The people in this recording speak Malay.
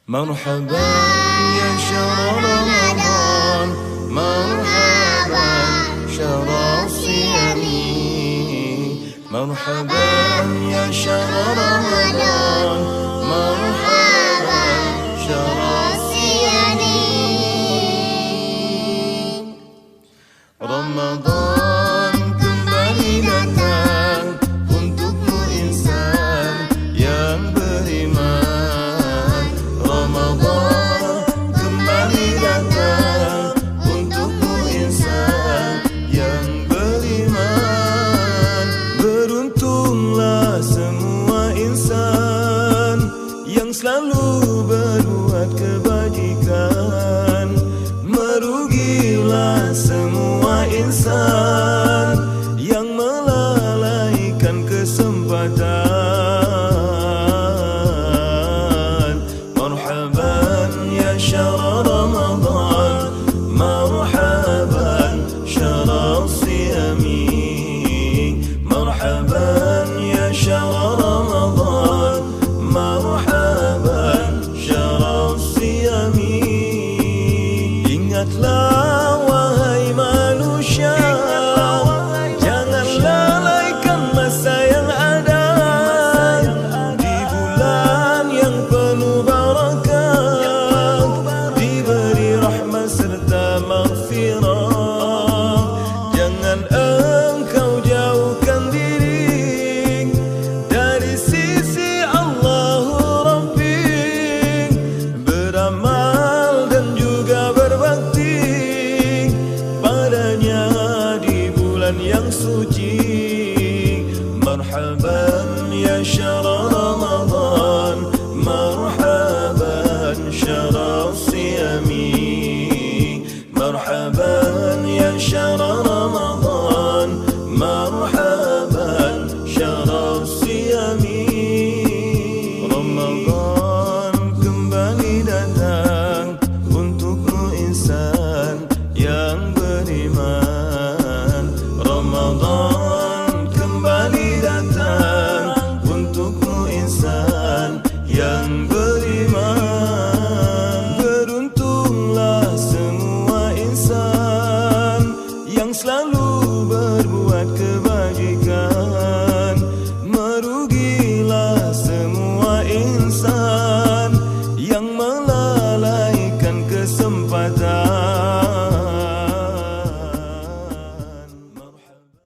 مرحبا يا شهر رمضان، مرحبا شهر الصيام، مرحبا يا شهر رمضان، مرحبا شهر الصيام. Ramadan kembali datang untukmu insan yang beriman. Ramadan kembali datang untukmu insan yang beriman. Beruntunglah semua insan yang selalu berbuat kebajikan. Merugilah semua insan